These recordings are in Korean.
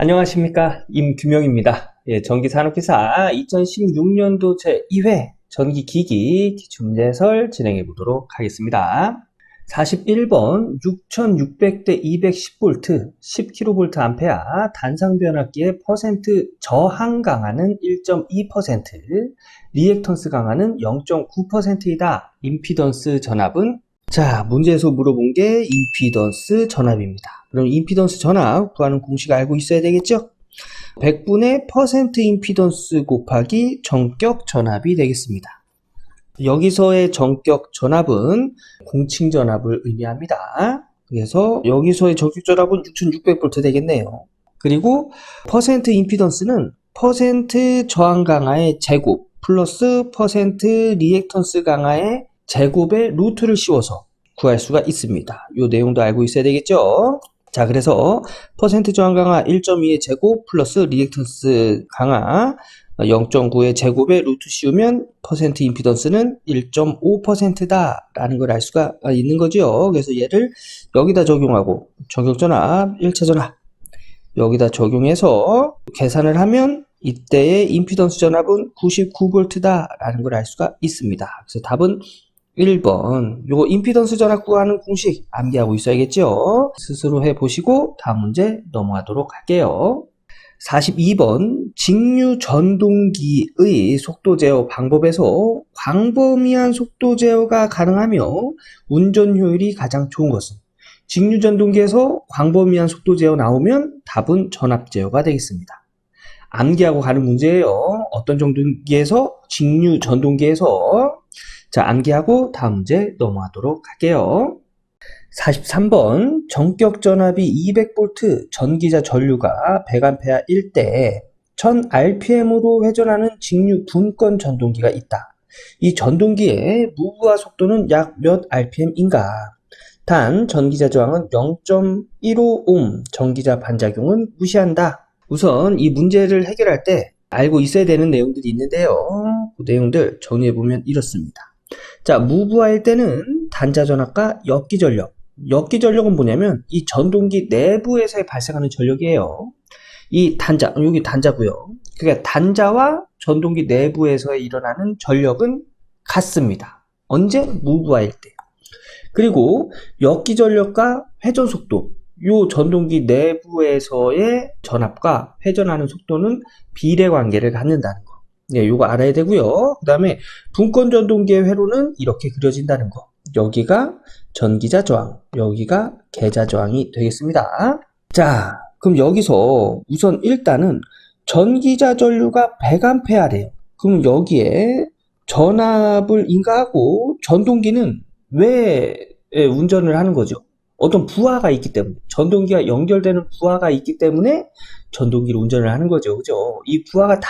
안녕하십니까, 임규명입니다. 전기산업기사 2016년도 제2회 전기기기 기출문제설 진행해 보도록 하겠습니다. 41번 6600대 210V 10kVA 단상변압기의 퍼센트 저항 강하는 1.2%, 리액턴스 강하는 0.9%이다. 임피던스 전압은? 자, 문제에서 물어본 게 임피던스 전압입니다. 그럼 임피던스 전압 구하는 공식 알고 있어야 되겠죠? 100분의 퍼센트 임피던스 곱하기 전격 전압이 되겠습니다. 여기서의 전격 전압은 공칭 전압을 의미합니다. 그래서 여기서의 전격 전압은 6600V 되겠네요. 그리고 퍼센트 임피던스는 퍼센트 저항 강화의 제곱 플러스 퍼센트 리액턴스 강화의 제곱의 루트를 씌워서 구할 수가 있습니다. 이 내용도 알고 있어야 되겠죠? 자, 그래서 퍼센트 저항 강화 1.2의 제곱 플러스 리액턴스 강화 0.9의 제곱에 루트 씌우면 퍼센트 임피던스는 1.5%다 라는 걸 알 수가 있는 거죠. 그래서 얘를 여기다 적용하고 전격 전압, 1차 전압 여기다 적용해서 계산을 하면 이때의 임피던스 전압은 99V다 라는 걸 알 수가 있습니다. 그래서 답은 1번. 요거 임피던스 전압 구하는 공식 암기하고 있어야겠죠? 스스로 해보시고 다음 문제 넘어가도록 할게요. 42번 직류 전동기의 속도 제어 방법에서 광범위한 속도 제어가 가능하며 운전 효율이 가장 좋은 것은? 직류 전동기에서 광범위한 속도 제어 나오면 답은 전압 제어가 되겠습니다. 암기하고 가는 문제예요. 어떤 전동기에서? 직류 전동기에서. 자, 암기하고 다음 문제 넘어가도록 할게요. 43번 전격 전압이 200V, 전기자 전류가 100A일 때 1000rpm으로 회전하는 직류 분권 전동기가 있다. 이 전동기의 무브화 속도는 약 몇 rpm인가? 단 전기자 저항은 0.15ohm, 전기자 반작용은 무시한다. 우선 이 문제를 해결할 때 알고 있어야 되는 내용들이 있는데요. 그 내용들 정리해보면 이렇습니다. 자, 무브화일 때는 단자 전압과 역기 전력. 역기 전력은 뭐냐면 이 전동기 내부에서 발생하는 전력이에요. 이 단자, 여기 단자고요. 그러니까 단자와 전동기 내부에서 일어나는 전력은 같습니다. 언제? 무브화일 때. 그리고 역기 전력과 회전 속도. 요 전동기 내부에서의 전압과 회전하는 속도는 비례 관계를 갖는다는 거. 네, 요거 알아야 되고요. 그 다음에 분권 전동기의 회로는 이렇게 그려진다는 거. 여기가 전기자 저항, 여기가 계자 저항이 되겠습니다. 자, 그럼 여기서 우선 일단은 전기자 전류가 100A래요. 그럼 여기에 전압을 인가하고 전동기는 왜 운전을 하는 거죠? 어떤 부하가 있기 때문에, 전동기가 연결되는 부하가 있기 때문에 전동기를 운전을 하는 거죠. 그죠? 이 부하가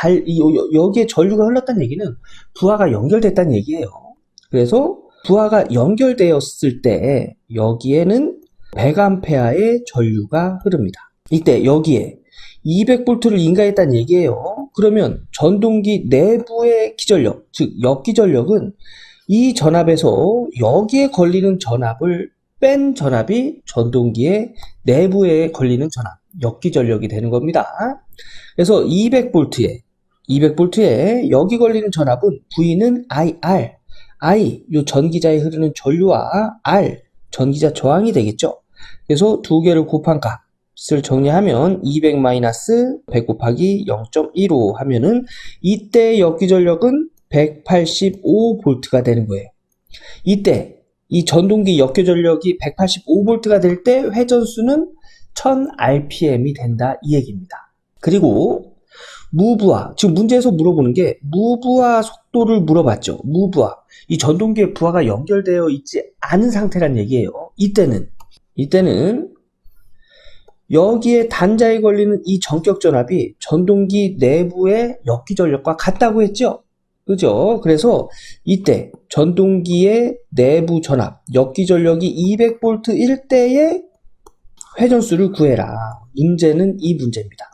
여기에 전류가 흘렀다는 얘기는 부하가 연결됐다는 얘기예요. 그래서 부하가 연결되었을 때 여기에는 100A의 전류가 흐릅니다. 이때 여기에 200V를 인가했다는 얘기예요. 그러면 전동기 내부의 기전력, 즉 역기전력은 이 전압에서 여기에 걸리는 전압을 뺀 전압이 전동기의 내부에 걸리는 전압, 역기전력이 되는 겁니다. 그래서 200V에 여기 걸리는 전압은 V는 IR, I, 요 전기자에 흐르는 전류와 R, 전기자 저항이 되겠죠. 그래서 두 개를 곱한 값을 정리하면 200-100 곱하기 0.15 하면은 이때 역기전력은 185V가 되는 거예요. 이때 이 전동기 역기전력이 185V가 될 때 회전수는 1000rpm이 된다 이 얘기입니다. 그리고 무부하, 지금 문제에서 물어보는 게 무부하 속도를 물어봤죠. 무부하, 이 전동기의 부하가 연결되어 있지 않은 상태란 얘기예요. 이때는 여기에 단자에 걸리는 이 전격 전압이 전동기 내부의 역기전력과 같다고 했죠. 그죠? 그래서 이때 전동기의 내부 전압, 역기전력이 200V일 때의 회전수를 구해라. 문제는 이 문제입니다.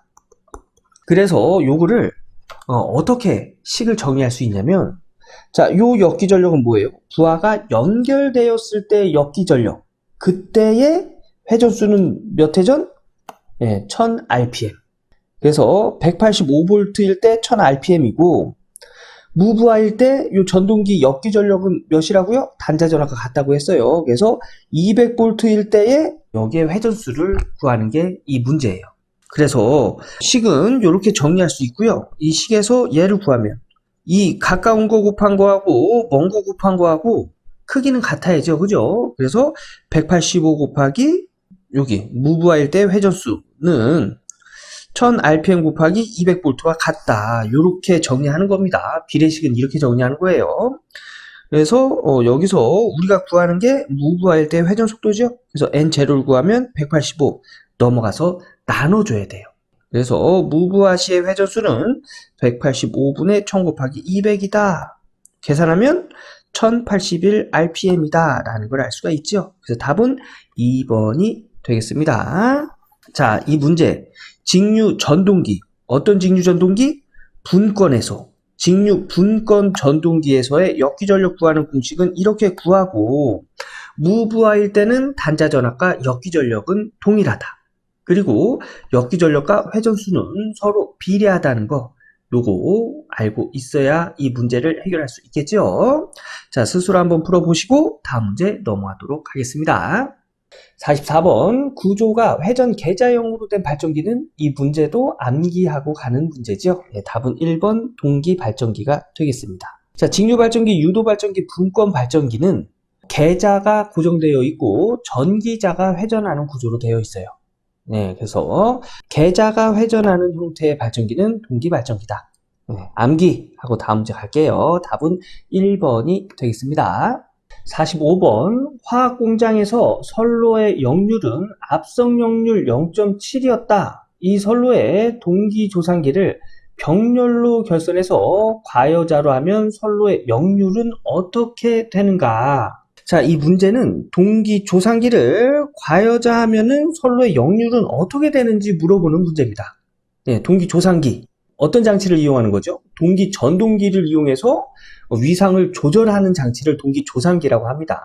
그래서 요거를 어떻게 식을 정리할 수 있냐면, 자, 요 역기전력은 뭐예요? 부하가 연결되었을 때의 역기전력, 그때의 회전수는 몇 회전? 네, 1000rpm. 그래서 185V일 때 1000rpm이고 무브화일 때 이 전동기 역기 전력은 몇이라고요? 단자 전압과 같다고 했어요. 그래서 200V일 때에 여기에 회전수를 구하는 게 이 문제예요. 그래서 식은 이렇게 정리할 수 있고요. 이 식에서 얘를 구하면 이 가까운 거 곱한 거하고 먼 거 곱한 거하고 크기는 같아야죠. 그죠? 그래서 185 곱하기 여기 무브화일 때 회전수는 1000rpm 곱하기 200V가 같다. 이렇게 정리하는 겁니다. 비례식은 이렇게 정리하는 거예요. 그래서 여기서 우리가 구하는 게 무브화일 때 회전 속도죠. 그래서 n0를 구하면 185 넘어가서 나눠줘야 돼요. 그래서 무브화 시의 회전수는 185분의 1000 곱하기 200이다. 계산하면 1081rpm이다 라는 걸 알 수가 있죠. 그래서 답은 2번이 되겠습니다. 자, 이 문제 직류 전동기, 어떤 직류 전동기? 분권에서, 직류 분권 전동기에서의 역기전력 구하는 공식은 이렇게 구하고 무브화일 때는 단자 전압과 역기전력은 동일하다. 그리고 역기전력과 회전수는 서로 비례하다는 거 요거 알고 있어야 이 문제를 해결할 수 있겠죠. 자, 스스로 한번 풀어보시고 다음 문제 넘어가도록 하겠습니다. 44번 구조가 회전 계자형으로 된 발전기는 이 문제도 암기하고 가는 문제죠. 네, 답은 1번 동기 발전기가 되겠습니다. 자, 직류 발전기, 유도 발전기, 분권 발전기는 계자가 고정되어 있고 전기자가 회전하는 구조로 되어 있어요. 네, 그래서 계자가 회전하는 형태의 발전기는 동기 발전기다. 네, 암기하고 다음 문제 갈게요. 답은 1번이 되겠습니다. 45번 화학공장에서 선로의 역률은 압성 역률 0.7이었다. 이 선로의 동기조상기를 병렬로 결선해서 과여자로 하면 선로의 역률은 어떻게 되는가? 자, 이 문제는 동기조상기를 과여자하면은 선로의 역률은 어떻게 되는지 물어보는 문제입니다. 네, 동기조상기. 어떤 장치를 이용하는 거죠? 동기 전동기를 이용해서 위상을 조절하는 장치를 동기조상기라고 합니다.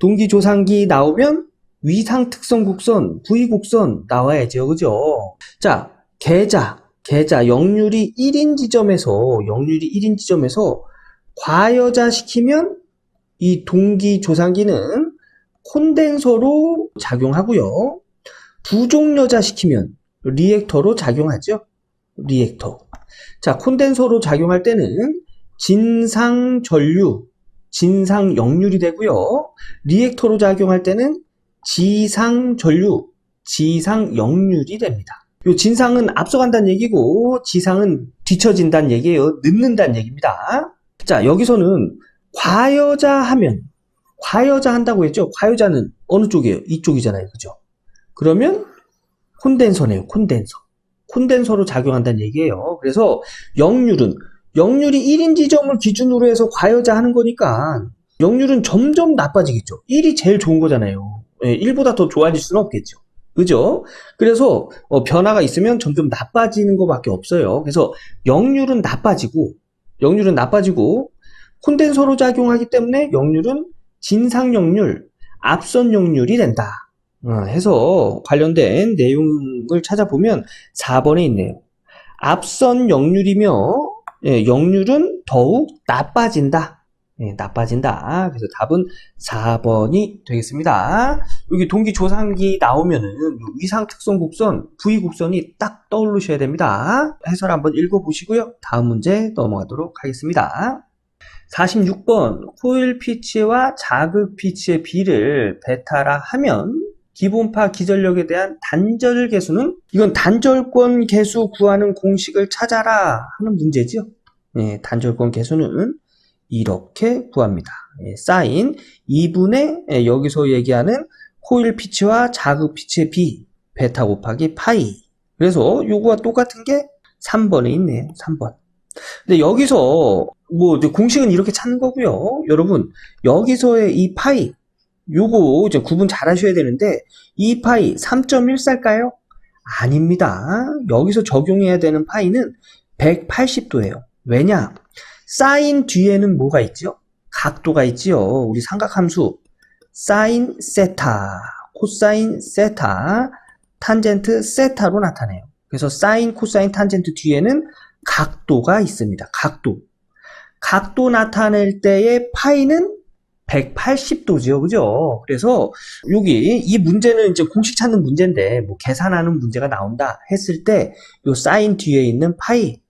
동기조상기 나오면 위상 특성 곡선, V 곡선 나와야죠. 그죠? 자, 계자 역률이 1인 지점에서 과여자 시키면 이 동기조상기는 콘덴서로 작용하고요. 부종여자 시키면 리액터로 작용하죠. 리액터. 자, 콘덴서로 작용할 때는 진상전류, 진상역률이 되고요. 리액터로 작용할 때는 지상전류, 지상역률이 됩니다. 요 진상은 앞서간다는 얘기고 지상은 뒤처진다는 얘기예요. 늦는다는 얘기입니다. 자, 여기서는 과여자 한다고 했죠. 과여자는 어느 쪽이에요? 이쪽이잖아요. 그죠? 그러면 콘덴서네요. 콘덴서로 작용한다는 얘기예요. 그래서 역률이 1인 지점을 기준으로 해서 과여자 하는 거니까 역률은 점점 나빠지겠죠. 1이 제일 좋은 거잖아요. 1보다 더 좋아질 수는 없겠죠. 그죠? 그래서 변화가 있으면 점점 나빠지는 것밖에 없어요. 그래서 역률은 나빠지고 콘덴서로 작용하기 때문에 역률은 진상역률, 앞선역률이 된다. 해서 관련된 내용을 찾아보면 4번에 있네요. 앞선 역률이며 역률은 더욱 나빠진다. 나빠진다. 그래서 답은 4번이 되겠습니다. 여기 동기조상기 나오면은 위상 특성 곡선, V 곡선이 딱 떠오르셔야 됩니다. 해설 한번 읽어보시고요. 다음 문제 넘어가도록 하겠습니다. 46번 코일 피치와 자극 피치의 비를 베타라 하면 기본파 기전력에 대한 단절 계수는, 이건 단절권 계수 구하는 공식을 찾아라 하는 문제죠. 단절권 계수는 이렇게 구합니다. 사인 2분의 여기서 얘기하는 코일 피치와 자극 피치의 비 베타 곱하기 파이. 그래서 요거와 똑같은 게 3번에 있네요. 3번. 근데 여기서 뭐 이제 공식은 이렇게 찾는 거고요. 여러분 여기서의 이 파이 요거 이제 구분 잘 하셔야 되는데 이 파이 3.14일까요? 아닙니다. 여기서 적용해야 되는 파이는 180도예요. 왜냐? 사인 뒤에는 뭐가 있죠? 각도가 있지요. 우리 삼각함수 사인 세타, 코사인 세타, 탄젠트 세타로 나타내요. 그래서 사인, 코사인, 탄젠트 뒤에는 각도가 있습니다. 각도 나타낼 때의 파이는 180도죠. 그죠? 그래서 여기 이 문제는 이제 공식 찾는 문제인데 뭐 계산하는 문제가 나온다 했을 때 요 사인 뒤에 있는 파이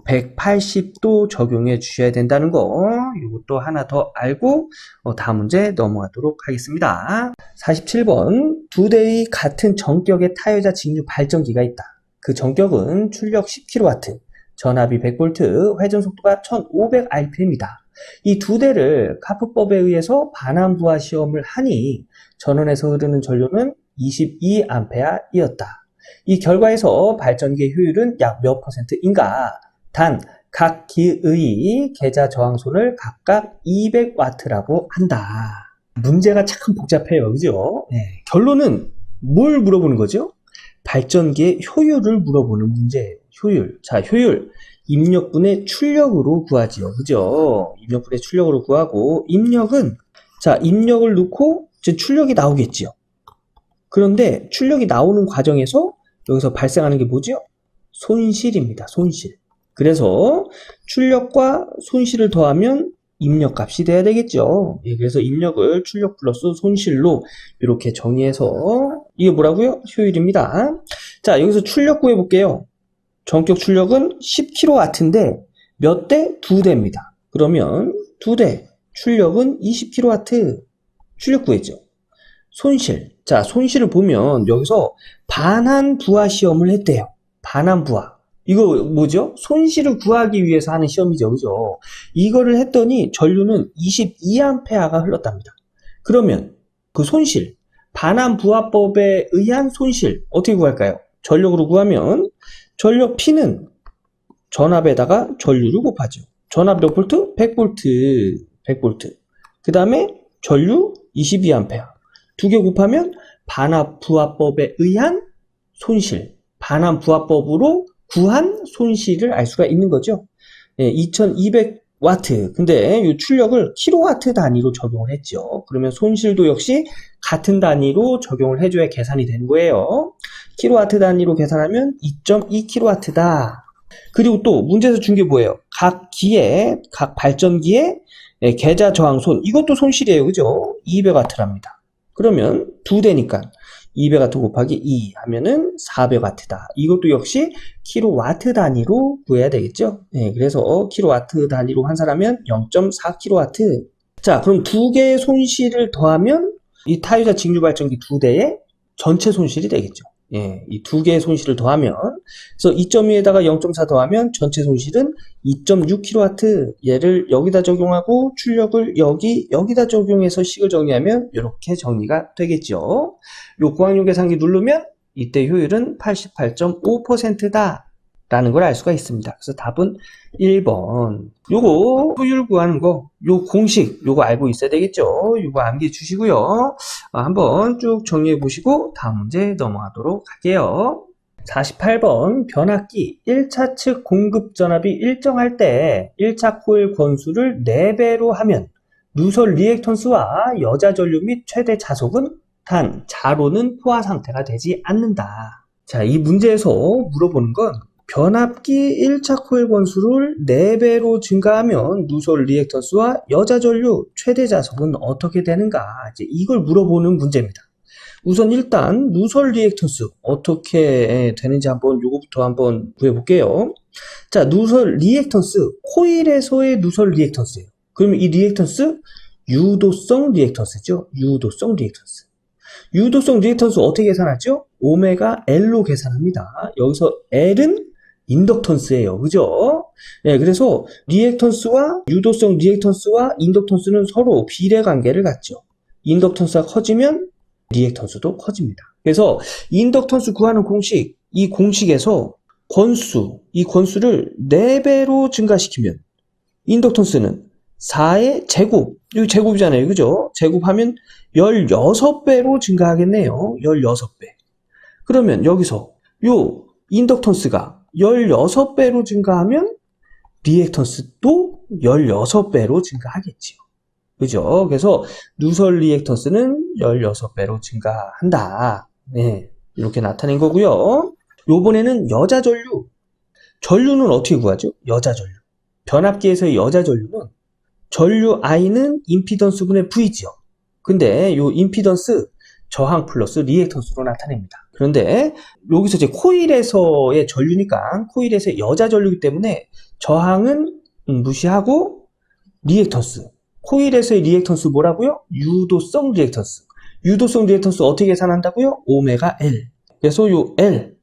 180도 적용해 주셔야 된다는 거, 이것도 하나 더 알고 다음 문제 넘어가도록 하겠습니다. 47번, 두 대의 같은 전격의 타여자 직류 발전기가 있다. 그 전격은 출력 10kW, 전압이 100V, 회전 속도가 1500rpm입니다. 이 두 대를 카프법에 의해서 반환부하 시험을 하니 전원에서 흐르는 전류는 22A이었다. 이 결과에서 발전기의 효율은 약 몇 %인가? 단, 각 기의 계자 저항손을 각각 200W라고 한다. 문제가 참 복잡해요. 그죠? 네. 결론은 뭘 물어보는 거죠? 발전기의 효율을 물어보는 문제예요. 효율. 자, 효율. 입력분의 출력으로 구하지요. 그죠? 입력분의 출력으로 구하고, 입력은, 자, 입력을 넣고, 이제 출력이 나오겠지요. 그런데 출력이 나오는 과정에서 여기서 발생하는 게 뭐죠? 손실입니다. 손실. 그래서 출력과 손실을 더하면 입력값이 돼야 되겠죠. 예, 그래서 입력을 출력 플러스 손실로 이렇게 정의해서 이게 뭐라고요? 효율입니다. 자, 여기서 출력 구해 볼게요. 전격 출력은 10kW인데 몇 대? 두 대입니다. 그러면 두 대 출력은 20kW 출력 구했죠. 손실. 자, 손실을 보면 여기서 반환 부하 시험을 했대요. 반환 부하. 이거 뭐죠? 손실을 구하기 위해서 하는 시험이죠. 그죠? 이거를 했더니 전류는 22A가 흘렀답니다. 그러면 그 손실, 반환 부하법에 의한 손실 어떻게 구할까요? 전력으로 구하면 전력 P는 전압에다가 전류를 곱하죠. 전압 몇 볼트? 100V. 100V. 그 다음에 전류 22A. 두 개 곱하면 반환 부하법에 의한 손실. 반환 부하법으로 구한 손실을 알 수가 있는 거죠. 예, 2200W. 근데 이 출력을 킬로와트 단위로 적용을 했죠. 그러면 손실도 역시 같은 단위로 적용을 해줘야 계산이 되는 거예요. 킬로와트 단위로 계산하면 2.2kW다. 그리고 또 문제에서 준 게 뭐예요? 각 발전기의 계자 저항손. 이것도 손실이에요. 그죠? 200W랍니다. 그러면 두 대니까 200W 곱하기 2 하면은 400W다. 이것도 역시 킬로와트 단위로 구해야 되겠죠? 네, 그래서 킬로와트 단위로 환산하면 0.4kW. 자, 그럼 두 개의 손실을 더하면 이 타유자 직류 발전기 두 대의 전체 손실이 되겠죠. 예, 이 두 개의 손실을 더하면, 그래서 2.2에다가 0.4 더하면 전체 손실은 2.6kW. 얘를 여기다 적용하고 출력을 여기다 적용해서 식을 정리하면 이렇게 정리가 되겠죠. 요 고학력 계산기 누르면 이때 효율은 88.5%다. 라는 걸 알 수가 있습니다. 그래서 답은 1번. 요거 효율 구하는 거, 요 공식 요거 알고 있어야 되겠죠. 요거 암기해 주시고요. 한번 쭉 정리해 보시고 다음 문제 넘어가도록 할게요. 48번, 변압기 1차 측 공급 전압이 일정할 때 1차 코일 권수를 4배로 하면 누설 리액턴스와 여자 전류 및 최대 자속은 단 자로는 포화 상태가 되지 않는다. 자, 이 문제에서 물어보는 건 변압기 1차 코일 권수를 4배로 증가하면 누설 리액턴스와 여자 전류 최대 자속은 어떻게 되는가? 이제 이걸 물어보는 문제입니다. 우선 일단 누설 리액턴스 어떻게 되는지 요거부터 한번 구해볼게요. 자, 누설 리액턴스, 코일에서의 누설 리액턴스예요. 그러면 이 리액턴스 유도성 리액턴스죠. 유도성 리액턴스. 유도성 리액턴스 어떻게 계산하죠? 오메가 L로 계산합니다. 여기서 L은 인덕턴스예요. 그죠? 네, 그래서 유도성 리액턴스와 인덕턴스는 서로 비례 관계를 갖죠. 인덕턴스가 커지면 리액턴스도 커집니다. 그래서 인덕턴스 구하는 공식, 이 공식에서 이 권수를 4배로 증가시키면 인덕턴스는 4의 제곱, 여기 제곱이잖아요. 그죠? 제곱하면 16배로 증가하겠네요. 16배. 그러면 여기서 요 인덕턴스가 16배로 증가하면 리액턴스도 16배로 증가하겠지요. 그죠? 그래서 누설 리액턴스는 16배로 증가한다. 네, 이렇게 나타낸 거고요. 요번에는 여자 전류. 전류는 어떻게 구하죠? 여자 전류. 변압기에서의 여자 전류는 전류 I는 임피던스분의 V죠. 근데 요 임피던스 저항 플러스 리액턴스로 나타냅니다. 그런데 여기서 이제 코일에서의 전류니까 코일에서의 여자 전류이기 때문에 저항은 무시하고 리액턴스. 코일에서의 리액턴스 뭐라고요? 유도성 리액턴스. 유도성 리액턴스 어떻게 계산한다고요? 오메가 L. 그래서 요 L,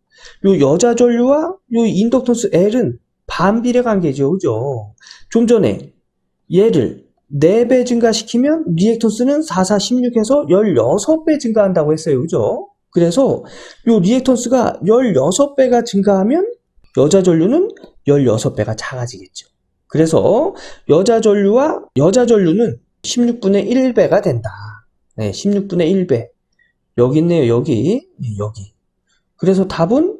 요 여자 전류와 요 인덕턴스 L은 반비례 관계죠. 그죠? 좀 전에 얘를 4배 증가시키면 리액턴스는 4, 4, 16해서 16배 증가한다고 했어요. 그죠? 그래서 요 리액턴스가 16배가 증가하면 여자 전류는 16배가 작아지겠죠. 그래서 여자 전류는 16분의 1배가 된다. 네, 16분의 1배. 여기 있네요. 여기. 그래서 답은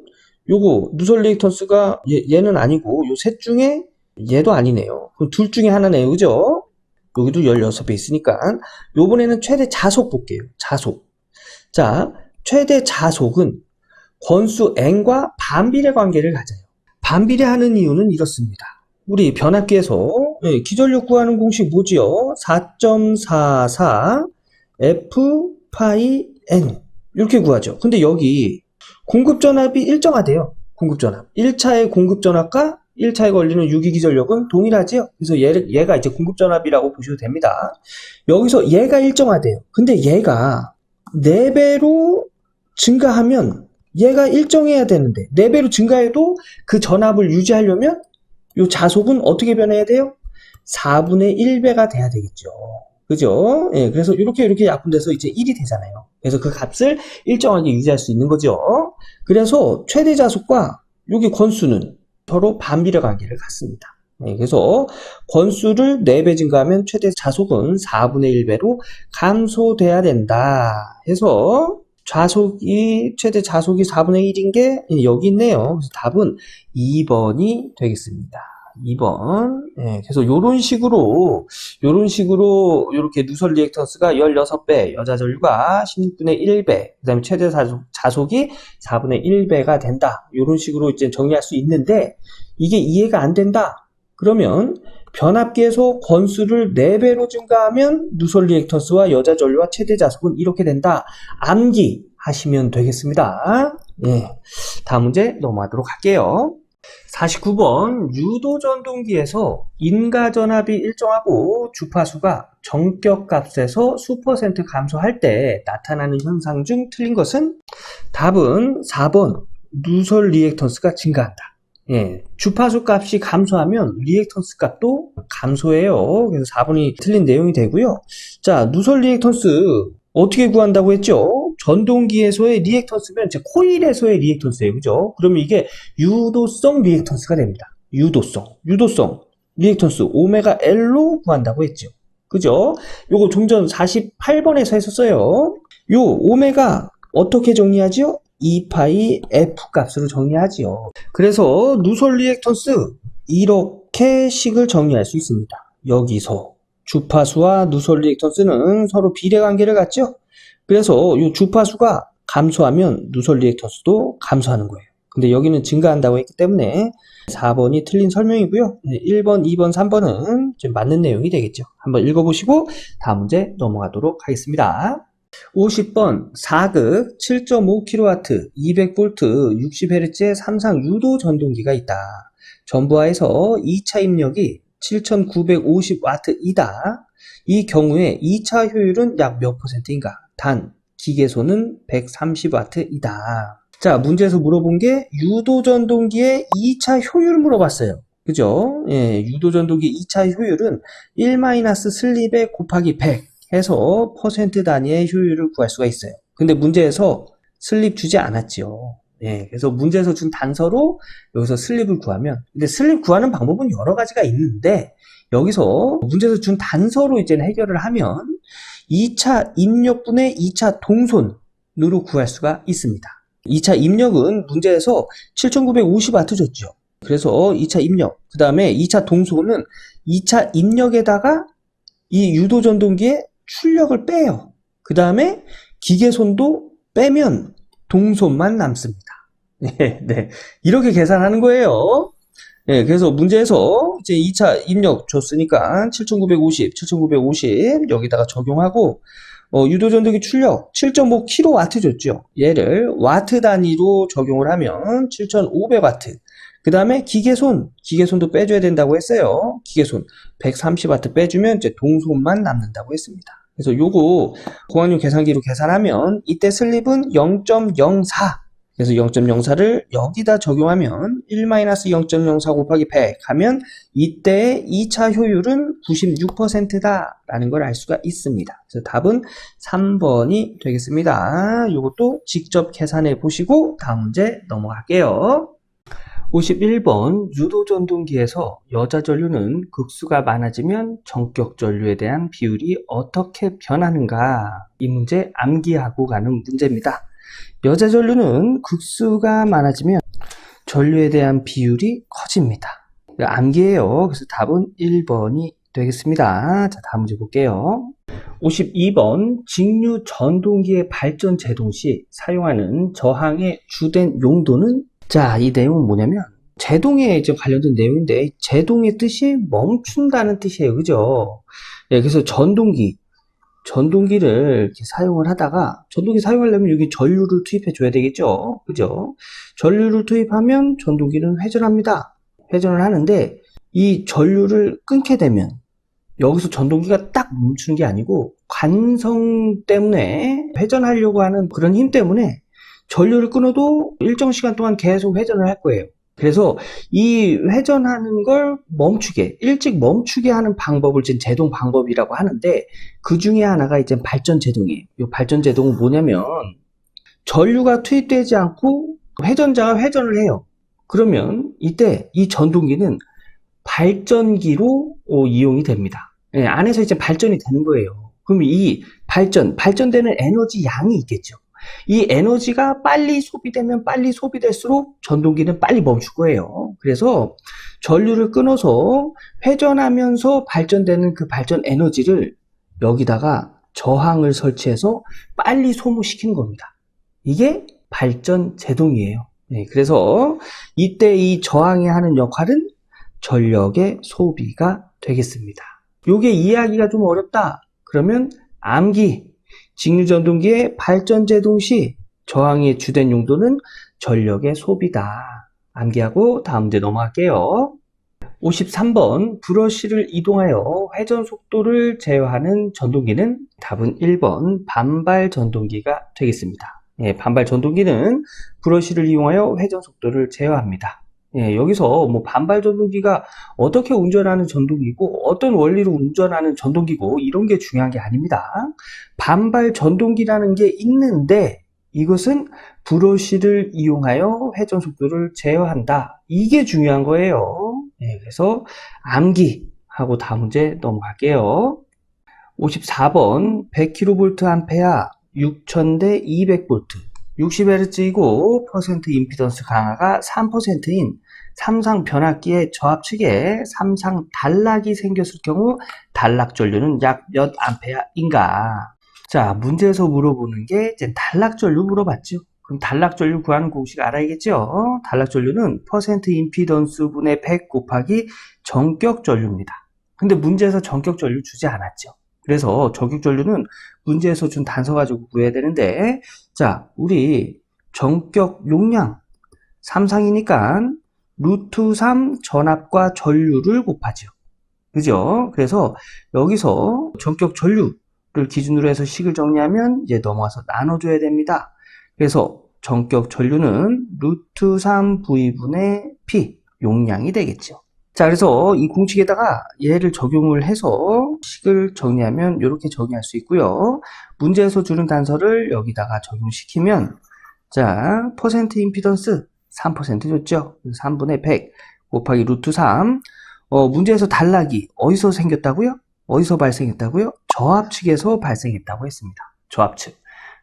요거 누설 리액턴스가 얘는 아니고 요 셋 중에 얘도 아니네요. 그럼 둘 중에 하나네요. 그죠? 여기도 16배 있으니까 요번에는 최대 자속 볼게요. 자속. 자, 최대 자속은 권수 n과 반비례 관계를 가져요. 반비례하는 이유는 이렇습니다. 우리 변압기에서 기전력 구하는 공식 뭐지요? 4.44 F 파이 N 이렇게 구하죠. 근데 여기 공급전압이 일정하대요. 공급전압. 1차의 공급전압과 1차에 걸리는 유기기전력은 동일하지요. 그래서 얘가 이제 공급전압이라고 보셔도 됩니다. 여기서 얘가 일정하대요. 근데 얘가 4배로 증가하면 얘가 일정해야 되는데 4배로 증가해도 그 전압을 유지하려면 이 자속은 어떻게 변해야 돼요? 4분의 1배가 돼야 되겠죠. 그죠? 예, 그래서 이렇게 약분돼서 이제 1이 되잖아요. 그래서 그 값을 일정하게 유지할 수 있는 거죠. 그래서 최대 자속과 여기 권수는 서로 반비례 관계를 갖습니다. 예, 그래서 권수를 4배 증가하면 최대 자속은 4분의 1배로 감소돼야 된다. 해서 최대 자속이 4분의 1인 게 여기 있네요. 그래서 답은 2번이 되겠습니다. 2번. 예, 그래서 요런 식으로 이렇게 누설 리액턴스가 16배, 여자 전류가 16분의 1배, 그 다음에 최대 자속이 4분의 1배가 된다. 요런 식으로 이제 정리할 수 있는데, 이게 이해가 안 된다. 그러면 변압기에서 권수를 4배로 증가하면 누설 리액턴스와 여자 전류와 최대 자속은 이렇게 된다. 암기하시면 되겠습니다. 예, 다음 문제 넘어가도록 할게요. 49번 유도전동기에서 인가전압이 일정하고 주파수가 정격값에서 수퍼센트 감소할 때 나타나는 현상 중 틀린 것은? 답은 4번 누설 리액턴스가 증가한다. 예, 주파수 값이 감소하면 리액턴스 값도 감소해요. 그래서 4번이 틀린 내용이 되고요. 자, 누설 리액턴스 어떻게 구한다고 했죠? 전동기에서의 리액턴스면 이제 코일에서의 리액턴스예요. 그죠? 그러면 이게 유도성 리액턴스가 됩니다. 유도성 리액턴스 오메가 L로 구한다고 했죠. 그죠? 요거 좀 전 48번에서 했었어요. 요 오메가 어떻게 정리하죠? 2파이 F 값으로 정리하지요. 그래서 누설 리액턴스 이렇게 식을 정리할 수 있습니다. 여기서 주파수와 누설 리액턴스는 서로 비례관계를 갖죠. 그래서 이 주파수가 감소하면 누설 리액턴스도 감소하는 거예요. 근데 여기는 증가한다고 했기 때문에 4번이 틀린 설명이고요. 1번, 2번, 3번은 좀 맞는 내용이 되겠죠. 한번 읽어보시고 다음 문제 넘어가도록 하겠습니다. 50번 4극 7.5kW 200V 60Hz의 삼상 유도 전동기가 있다. 전부하에서 2차 입력이 7950W이다. 이 경우에 2차 효율은 약 몇 %인가? 단 기계소는 130W이다. 자, 문제에서 물어본 게 유도전동기의 2차 효율을 물어봤어요. 그죠? 예, 유도전동기 2차 효율은 1- 슬립에 곱하기 100 해서 퍼센트 단위의 효율을 구할 수가 있어요. 근데 문제에서 슬립 주지 않았죠. 예, 그래서 문제에서 준 단서로 여기서 슬립을 구하면, 근데 슬립 구하는 방법은 여러 가지가 있는데, 여기서 문제에서 준 단서로 이제는 해결을 하면 2차 입력분의 2차 동손으로 구할 수가 있습니다. 2차 입력은 문제에서 7950W 줬죠. 그래서 2차 입력, 그 다음에 2차 동손은 2차 입력에다가 이 유도전동기의 출력을 빼요. 그 다음에 기계손도 빼면 동손만 남습니다. 네, 네. 이렇게 계산하는 거예요. 네, 그래서 문제에서 이제 2차 입력 줬으니까 7950 여기다가 적용하고 유도전등기 출력 7.5kW 줬죠. 얘를 와트 단위로 적용을 하면 7500W. 그 다음에 기계손도 빼줘야 된다고 했어요. 기계손 130W 빼주면 이제 동손만 남는다고 했습니다. 그래서 요거 공학용 계산기로 계산하면 이때 슬립은 0.04. 그래서 0.04를 여기다 적용하면 1-0.04 곱하기 100 하면 이때 2차 효율은 96%다라는 걸 알 수가 있습니다. 그래서 답은 3번이 되겠습니다. 이것도 직접 계산해 보시고 다음 문제 넘어갈게요. 51번 유도전동기에서 여자 전류는 극수가 많아지면 전격 전류에 대한 비율이 어떻게 변하는가? 이 문제 암기하고 가는 문제입니다. 여자 전류는 극수가 많아지면 전류에 대한 비율이 커집니다. 암기예요. 그래서 답은 1번이 되겠습니다. 자, 다음 문제 볼게요. 52번 직류 전동기의 발전 제동 시 사용하는 저항의 주된 용도는? 자, 이 내용은 뭐냐면 제동에 이제 관련된 내용인데 제동의 뜻이 멈춘다는 뜻이에요. 그죠? 네, 그래서 전동기를 이렇게 사용을 하다가 전동기 사용하려면 여기 전류를 투입해 줘야 되겠죠. 그죠? 전류를 투입하면 전동기는 회전합니다. 회전을 하는데 이 전류를 끊게 되면 여기서 전동기가 딱 멈추는 게 아니고 관성 때문에 회전하려고 하는 그런 힘 때문에 전류를 끊어도 일정 시간 동안 계속 회전을 할 거예요. 그래서 이 회전하는 걸 일찍 멈추게 하는 방법을 지금 제동 방법이라고 하는데 그 중에 하나가 이제 발전 제동이에요. 이 발전 제동은 뭐냐면 전류가 투입되지 않고 회전자가 회전을 해요. 그러면 이때 이 전동기는 발전기로 이용이 됩니다. 네, 안에서 이제 발전이 되는 거예요. 그럼 이 발전되는 에너지 양이 있겠죠. 이 에너지가 빨리 소비되면 빨리 소비될수록 전동기는 빨리 멈출 거예요. 그래서 전류를 끊어서 회전하면서 발전되는 그 발전 에너지를 여기다가 저항을 설치해서 빨리 소모시키는 겁니다. 이게 발전 제동이에요. 네, 그래서 이때 이 저항이 하는 역할은 전력의 소비가 되겠습니다. 요게 이해하기가 좀 어렵다. 그러면 암기. 직류전동기의 발전 제동 시 저항의 주된 용도는 전력의 소비다. 암기하고 다음 문제 넘어갈게요. 53번 브러쉬를 이동하여 회전 속도를 제어하는 전동기는? 답은 1번 반발 전동기가 되겠습니다. 예, 반발 전동기는 브러쉬를 이용하여 회전 속도를 제어합니다. 예, 여기서 뭐 반발 전동기가 어떻게 운전하는 전동기고 어떤 원리로 운전하는 전동기고 이런 게 중요한 게 아닙니다. 반발 전동기라는 게 있는데 이것은 브러쉬를 이용하여 회전 속도를 제어한다. 이게 중요한 거예요. 예, 그래서 암기하고 다음 문제 넘어갈게요. 54번 100kVA 6000대 200V 60Hz이고 퍼센트 임피던스 강화가 3%인 삼상 변압기의 저압측에 삼상 단락이 생겼을 경우 단락 전류는 약 몇 암페어인가? 자, 문제에서 물어보는 게 이제 단락 전류 물어봤죠. 그럼 단락 전류 구하는 공식 알아야겠죠? 단락 전류는 퍼센트 임피던스 분의 100 곱하기 전격 전류입니다. 근데 문제에서 전격 전류 주지 않았죠. 그래서 전격 전류는 문제에서 준 단서 가지고 구해야 되는데, 자, 우리 전격 용량 3상이니까 루트 3 전압과 전류를 곱하죠. 그죠? 그래서 여기서 전격 전류를 기준으로 해서 식을 정리하면 이제 넘어가서 나눠줘야 됩니다. 그래서 전격 전류는 루트 3 V분의 P 용량이 되겠죠. 자, 그래서 이 공식에다가 얘를 적용을 해서 식을 정리하면 이렇게 정리할 수 있고요. 문제에서 주는 단서를 여기다가 적용시키면 자, 퍼센트 임피던스 3% 줬죠. 3분의 100 곱하기 루트 3. 문제에서 단락이 어디서 생겼다고요? 어디서 발생했다고요? 저압측에서 발생했다고 했습니다. 저압측.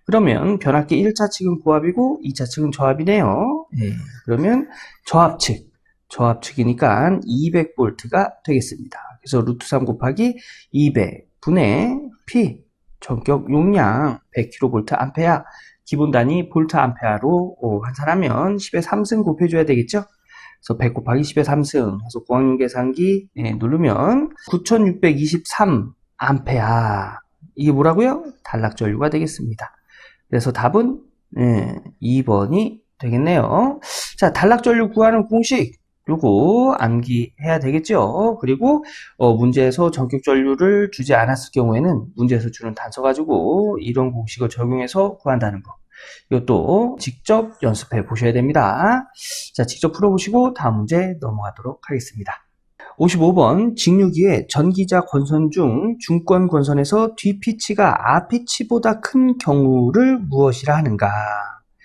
그러면 변압기 1차 측은 고압이고 2차 측은 저압이네요. 네, 그러면 저압측이니까 200V가 되겠습니다. 그래서 루트 3 곱하기 200분의 P 전격 용량 100kVA 기본 단위 볼트 암페어로 환산하면 10의 3승 곱해줘야 되겠죠? 그래서 100 곱하기 10의 3승 해서 공학용 계산기 누르면 9623 암페어. 이게 뭐라고요? 단락전류가 되겠습니다. 그래서 답은 2번이 되겠네요. 자, 단락전류 구하는 공식 요거 암기해야 되겠죠. 그리고 문제에서 전격전류를 주지 않았을 경우에는 문제에서 주는 단서 가지고 이런 공식을 적용해서 구한다는 거. 이것도 직접 연습해 보셔야 됩니다. 자, 직접 풀어보시고 다음 문제 넘어가도록 하겠습니다. 55번 직류기의 전기자 권선 중 중권 권선에서 뒷피치가 앞피치보다 큰 경우를 무엇이라 하는가?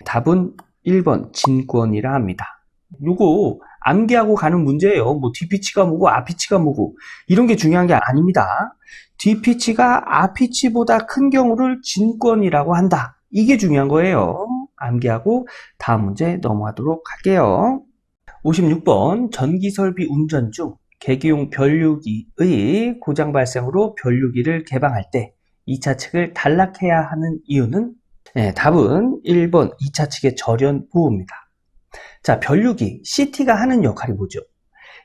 답은 1번 진권이라 합니다. 요거 암기하고 가는 문제예요. 뭐 뒷피치가 뭐고 앞피치가 뭐고 이런 게 중요한 게 아닙니다. 뒷피치가 앞피치보다 큰 경우를 진권이라고 한다. 이게 중요한 거예요. 암기하고 다음 문제 넘어가도록 할게요. 56번 전기설비 운전 중 계기용 변류기의 고장 발생으로 변류기를 개방할 때 2차 측을 단락해야 하는 이유는? 답은 1번 2차 측의 절연 보호입니다. 자, 변류기 CT가 하는 역할이 뭐죠?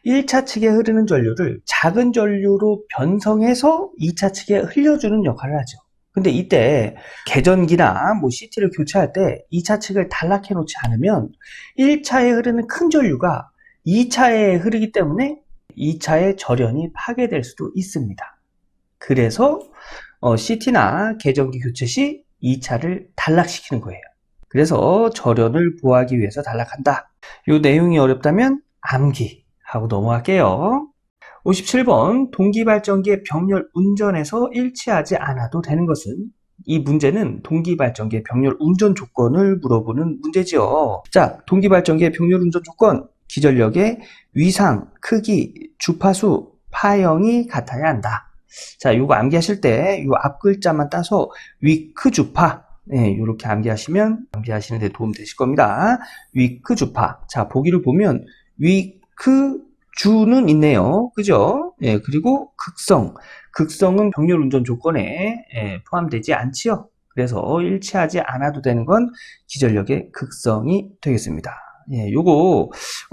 1차 측에 흐르는 전류를 작은 전류로 변성해서 2차 측에 흘려주는 역할을 하죠. 근데 이때 개전기나 뭐 CT를 교체할 때 2차 측을 단락해 놓지 않으면 1차에 흐르는 큰 전류가 2차에 흐르기 때문에 2차의 절연이 파괴될 수도 있습니다. 그래서 CT나 개전기 교체 시 2차를 단락시키는 거예요. 그래서 절연을 보호하기 위해서 단락한다. 이 내용이 어렵다면 암기하고 넘어갈게요. 57번 동기발전기의 병렬 운전에서 일치하지 않아도 되는 것은? 이 문제는 동기발전기의 병렬 운전 조건을 물어보는 문제지요. 자, 동기발전기의 병렬 운전 조건, 기전력의 위상, 크기, 주파수, 파형이 같아야 한다. 자, 요거 암기하실 때 요 앞 글자만 따서 위크 주파, 이렇게 암기하시면 암기하시는 데 도움 되실 겁니다. 위크 주파. 자, 보기를 보면 위크 주는 있네요. 그죠? 그리고 극성은 병렬 운전 조건에 포함되지 않지요. 그래서 일치하지 않아도 되는 건 기전력의 극성이 되겠습니다. 요거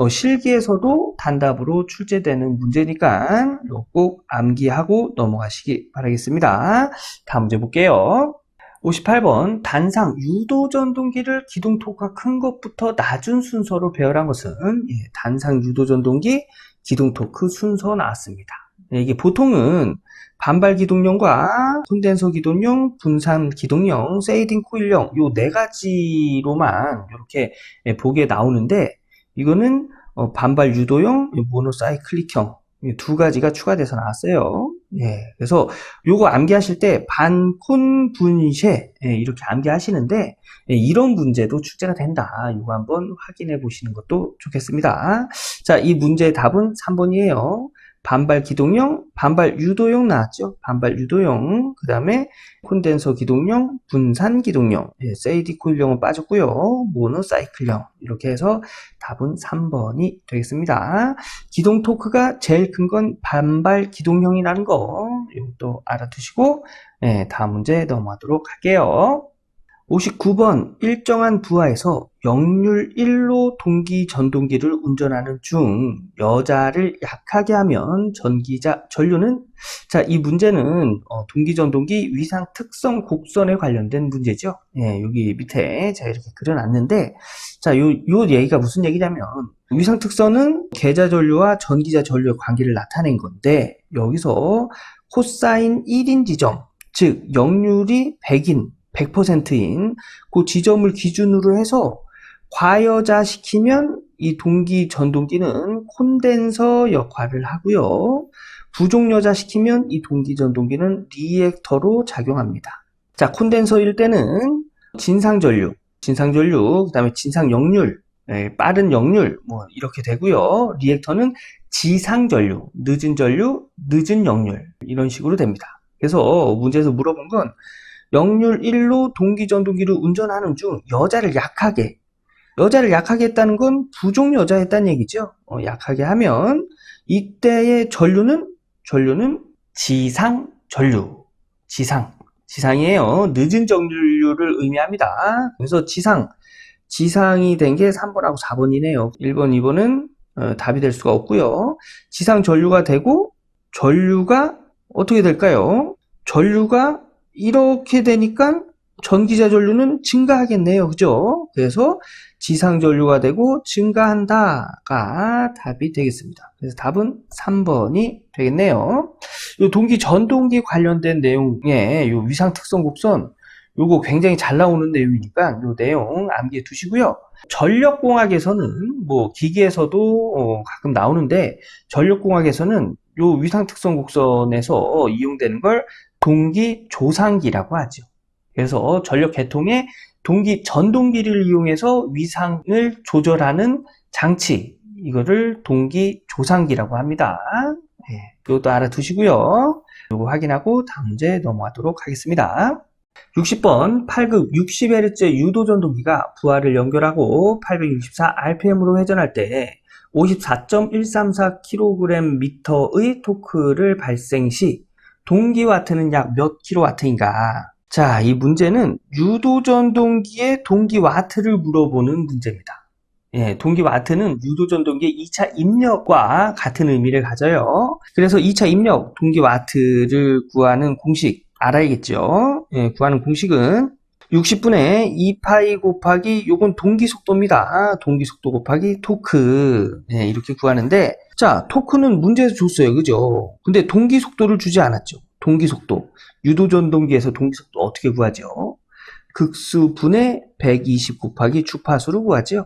실기에서도 단답으로 출제되는 문제니까 꼭 암기하고 넘어가시기 바라겠습니다. 다음 문제 볼게요. 58번 단상 유도전동기를 기동토크가 큰 것부터 낮은 순서로 배열한 것은? 단상 유도전동기 기동토크 순서 나왔습니다. 이게 보통은 반발 기동용과 콘덴서 기동용, 분산 기동용, 세이딩 코일용 요 네 가지로만 이렇게 보기에 나오는데 이거는 반발 유도용, 모노사이클릭형 두 가지가 추가돼서 나왔어요. 그래서 요거 암기하실 때 반콘 분쇄 이렇게 암기하시는데 이런 문제도 출제가 된다. 요거 한번 확인해 보시는 것도 좋겠습니다. 자, 이 문제의 답은 3번이에요. 반발 기동용, 반발 유도용 나왔죠? 반발 유도용, 그 다음에 콘덴서 기동용, 분산 기동용, 세이디 코일용은 빠졌고요. 모노사이클용 이렇게 해서 답은 3번이 되겠습니다. 기동 토크가 제일 큰 건 반발 기동형이라는 거 이것도 알아두시고 다음 문제 넘어가도록 할게요. 59번 일정한 부하에서 역률 1로 동기 전동기를 운전하는 중 여자를 약하게 하면 전기자 전류는? 자, 이 문제는 동기 전동기 위상 특성 곡선에 관련된 문제죠. 여기 밑에 제가 이렇게 그려놨는데 자, 요 얘기가 무슨 얘기냐면 위상 특성은 계자 전류와 전기자 전류의 관계를 나타낸 건데 여기서 코사인 1인 지점, 즉 역률이 100%인 그 지점을 기준으로 해서 과여자시키면 이 동기 전동기는 콘덴서 역할을 하고요. 부종여자시키면 이 동기 전동기는 리액터로 작용합니다. 자, 콘덴서일 때는 진상전류, 그 다음에 진상역률, 빠른 역률 뭐 이렇게 되고요. 리액터는 지상전류, 늦은 전류, 늦은 역률 이런 식으로 됩니다. 그래서 문제에서 물어본 건 역률 1로 동기 전동기를 운전하는 중 여자를 약하게 했다는 건 부종 여자였다는 얘기죠. 약하게 하면 이때의 전류는 지상 전류, 지상. 지상이에요. 늦은 정류를 의미합니다. 그래서 지상이 된 게 3번하고 4번이네요. 1번, 2번은 답이 될 수가 없고요. 지상 전류가 되고 전류가 어떻게 될까요? 전류가 이렇게 되니까 전기자 전류는 증가하겠네요. 그죠? 그래서 지상 전류가 되고 증가한다가 답이 되겠습니다. 그래서 답은 3번이 되겠네요. 요 동기 전동기 관련된 내용의 요 위상 특성 곡선 요거 굉장히 잘 나오는 내용이니까 요 내용 암기해 두시고요. 전력공학에서는 뭐 기기에서도 가끔 나오는데 전력공학에서는 요 위상 특성 곡선에서 이용되는 걸 동기 조상기라고 하죠. 그래서 전력 계통에 전동기를 이용해서 위상을 조절하는 장치, 이거를 동기 조상기라고 합니다. 이것도 알아두시고요. 이거 확인하고 다음 문제 넘어가도록 하겠습니다. 60번 8급 60Hz 유도전동기가 부하를 연결하고 864rpm으로 회전할 때 54.134kgm의 토크를 발생 시 동기와트는 약 몇 킬로와트인가? 자, 이 문제는 유도전동기의 동기와트를 물어보는 문제입니다. 동기와트는 유도전동기의 2차 입력과 같은 의미를 가져요. 그래서 2차 입력 동기와트를 구하는 공식 알아야겠죠. 구하는 공식은 60분의 2파이 곱하기 요건 동기속도입니다. 동기속도 곱하기 토크. 이렇게 구하는데, 자, 토크는 문제에서 줬어요. 그죠? 근데 동기속도를 주지 않았죠. 동기속도. 유도전동기에서 동기속도 어떻게 구하죠? 극수분의 120 곱하기 주파수를 구하죠.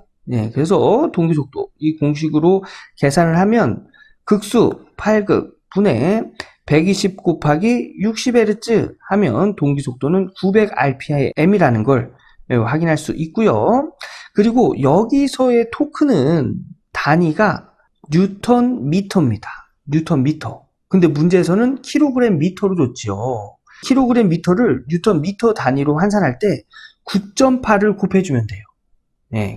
그래서 동기속도 이 공식으로 계산을 하면 극수 8극 분의 120 곱하기 60Hz 하면 동기속도는 900rpm이라는 걸 확인할 수 있고요. 그리고 여기서의 토크는 단위가 뉴턴 미터입니다. 뉴턴 미터. 근데 문제에서는 킬로그램 미터로 줬죠. 킬로그램 미터를 뉴턴 미터 단위로 환산할 때 9.8을 곱해주면 돼요.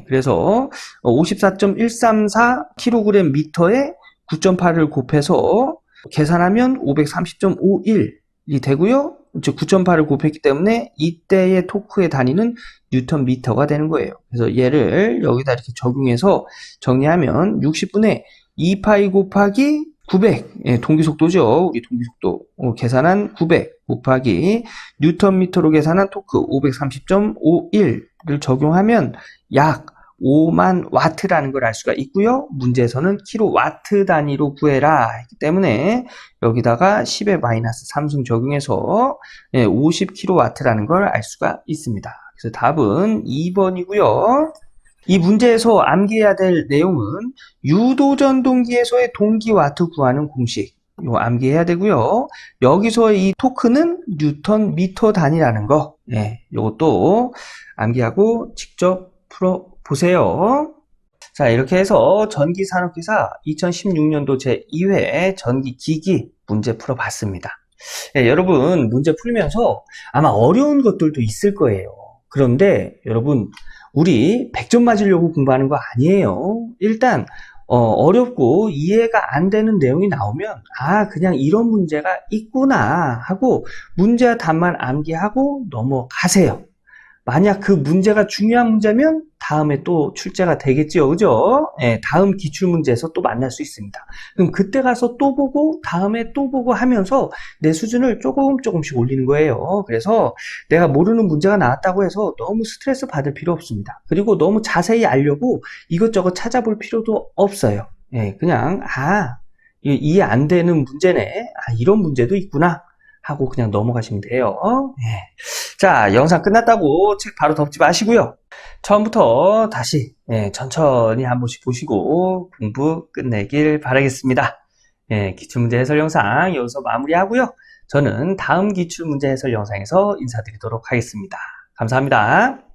그래서 54.134kg 미터에 9.8을 곱해서 계산하면 530.51이 되고요. 9.8을 곱했기 때문에 이때의 토크의 단위는 뉴턴 미터가 되는 거예요. 그래서 얘를 여기다 이렇게 적용해서 정리하면 60분의 2파이 곱하기 900, 동기속도죠. 우리 동기속도 계산한 900 곱하기 뉴턴 미터로 계산한 토크 530.51를 적용하면 약 5만 와트라는 걸 알 수가 있고요. 문제에서는 킬로와트 단위로 구해라 했기 때문에 여기다가 10의 마이너스 3승 적용해서 50킬로와트라는 걸 알 수가 있습니다. 그래서 답은 2번이고요. 이 문제에서 암기해야 될 내용은 유도전동기에서의 동기와트 구하는 공식 이거 암기해야 되고요. 여기서의 이 토크는 뉴턴 미터 단위라는 거 이것도 암기하고 직접 풀어보세요. 자, 이렇게 해서 전기산업기사 2016년도 제2회 전기기기 문제 풀어봤습니다. 여러분 문제 풀면서 아마 어려운 것들도 있을 거예요. 그런데 여러분 우리 100점 맞으려고 공부하는 거 아니에요. 일단 어렵고 이해가 안 되는 내용이 나오면 그냥 이런 문제가 있구나 하고 문제와 답만 암기하고 넘어가세요. 만약 그 문제가 중요한 문제면 다음에 또 출제가 되겠죠. 그죠? 다음 기출문제에서 또 만날 수 있습니다. 그럼 그때 가서 또 보고 다음에 또 보고 하면서 내 수준을 조금씩 올리는 거예요. 그래서 내가 모르는 문제가 나왔다고 해서 너무 스트레스 받을 필요 없습니다. 그리고 너무 자세히 알려고 이것저것 찾아볼 필요도 없어요. 그냥 이해 안 되는 문제네. 이런 문제도 있구나 하고 그냥 넘어가시면 돼요. 자, 영상 끝났다고 책 바로 덮지 마시고요. 처음부터 다시 천천히 한 번씩 보시고 공부 끝내길 바라겠습니다. 기출문제 해설 영상 여기서 마무리하고요. 저는 다음 기출문제 해설 영상에서 인사드리도록 하겠습니다. 감사합니다.